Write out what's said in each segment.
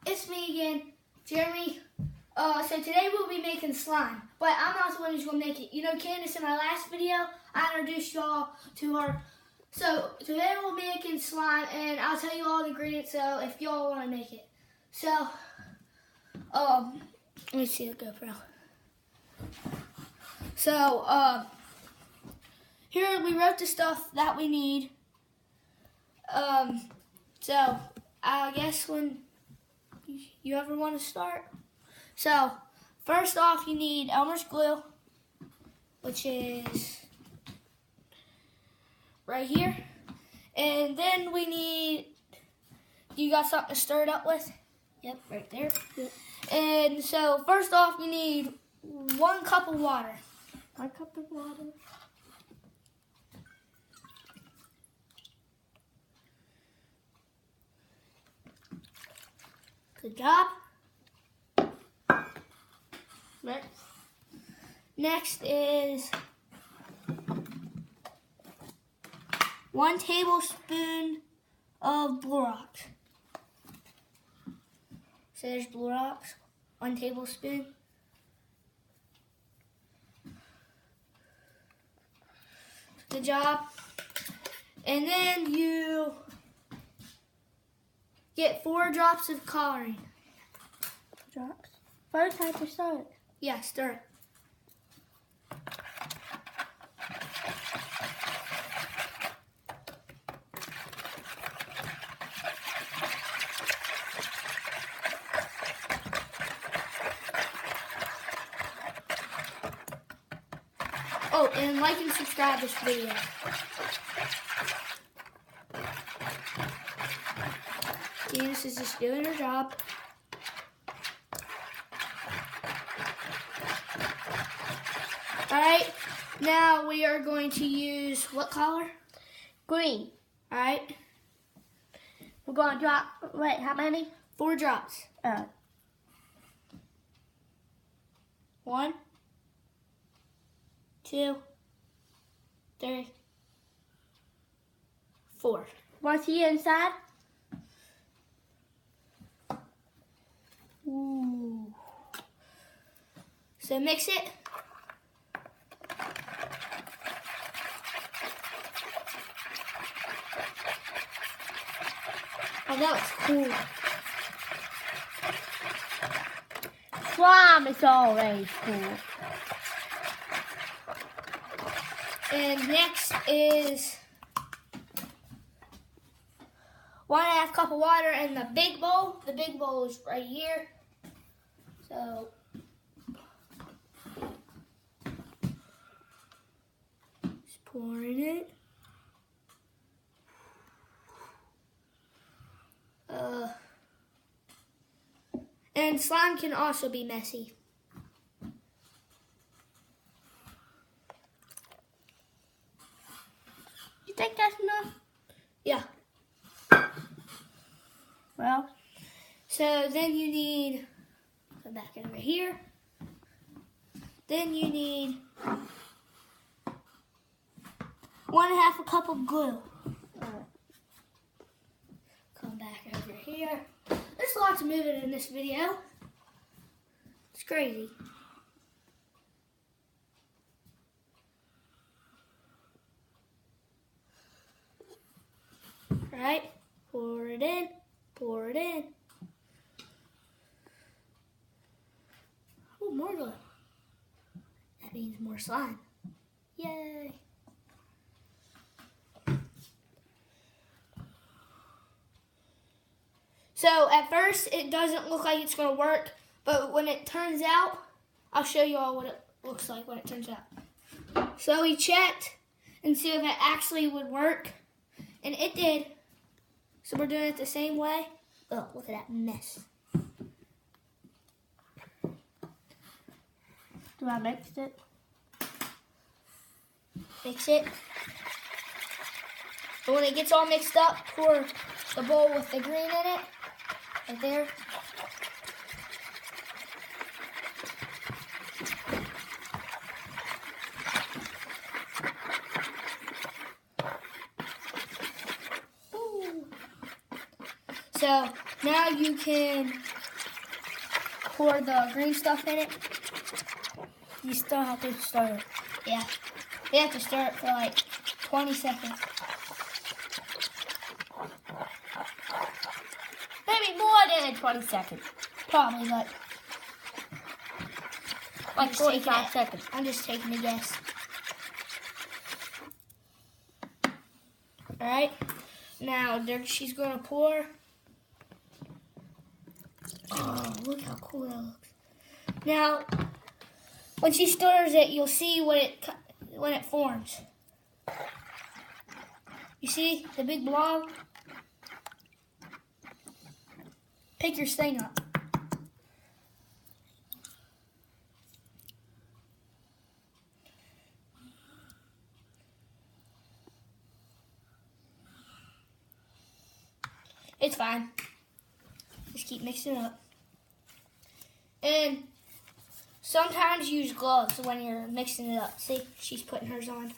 it's me again, Jeremy. So today we'll be making slime, but I'm not the one who's going to make it. You know Candace, in my last video, I introduced y'all to her. So today we'll be making slime, and I'll tell you all the ingredients, so if y'all want to make it. So, let me see the GoPro. So, here we wrote the stuff that we need. So I guess when you ever want to start. So first off, you need Elmer's glue, which is right here. And then we need, you got something to stir it up with? Yep, right there. Yep. And so first off, you need 1 cup of water. 1 cup of water. Good job. Next is 1 tablespoon of Borax. So there's Borax, 1 tablespoon. Good job. And then you get 4 drops of coloring. Drops? First, I have to stir it. Yeah, stir it. Oh, and like and subscribe this video. Candace is just doing her job. Alright, now we are going to use what color? Green. Alright. We're going to drop, wait, how many? 4 drops. 1, 2, 3, 4. What's the inside? Ooh. So mix it. Oh, that was cool. Slime is always cool. And next is 1.5 cup of water in the big bowl. The big bowl is right here. So just pouring it. And slime can also be messy. You think that's enough? Yeah. Well, so then you need, come back over here. Then you need 1.5 cup of glue. Come back over here. There's lots of movement in this video. It's crazy. Right? Pour it in. Pour it in. Oh, more glue. That means more slime. Yay. So at first it doesn't look like it's going to work, but when it turns out, I'll show you all what it looks like when it turns out. So we checked and see if it actually would work, and it did. So we're doing it the same way. Oh, look at that mess. do I mix it? Mix it. And when it gets all mixed up, pour the bowl with the green in it. Right there. So Now you can pour the green stuff in it. You still have to stir it. Yeah. You have to stir it for like 20 seconds. Maybe more than 20 seconds. Probably, but Like just taking 45 it. seconds. I'm just taking a guess. Alright. Now there she's gonna pour. Oh, look how cool that looks. Now, when she stirs it, you'll see when it forms. You see the big blob? Pick your thing up. It's fine. Just keep mixing it up. And sometimes use gloves when you're mixing it up. See, she's putting hers on.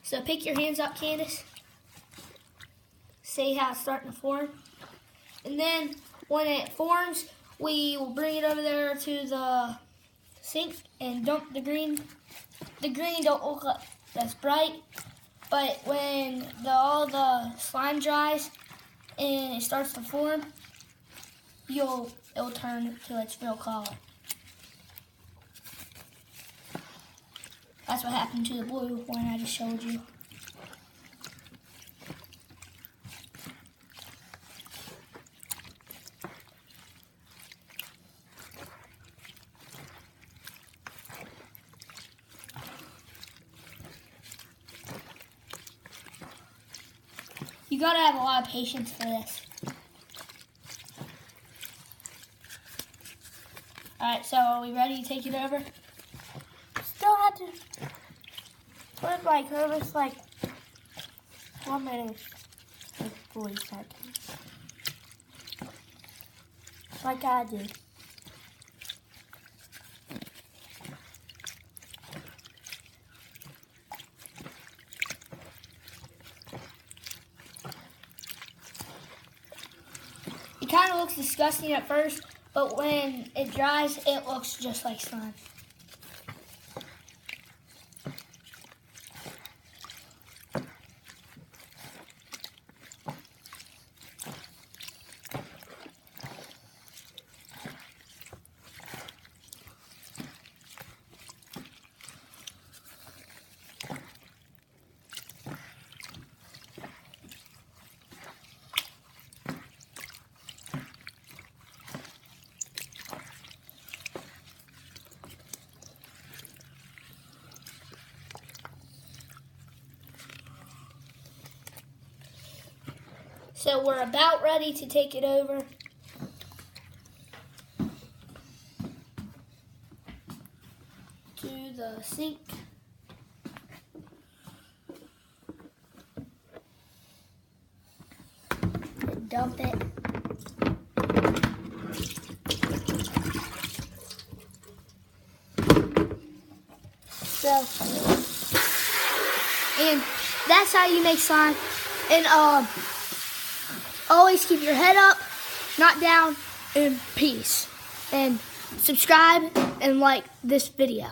So pick your hands up, Candace. See how it's starting to form? And then when it forms, we will bring it over there to the sink and dump the green. The green don't look like that's bright, but when all the slime dries and it starts to form, it'll turn to its real color. That's what happened to the blue one I just showed you. You gotta have a lot of patience for this. Alright, so are we ready to take it over? Still have to put it like over like 1 minute and 40 seconds. Like I did. It kind of looks disgusting at first, but when it dries, it looks just like slime. So we're about ready to take it over. To the sink. And dump it. And that's how you make slime. And always keep your head up, not down, and peace. And subscribe and like this video.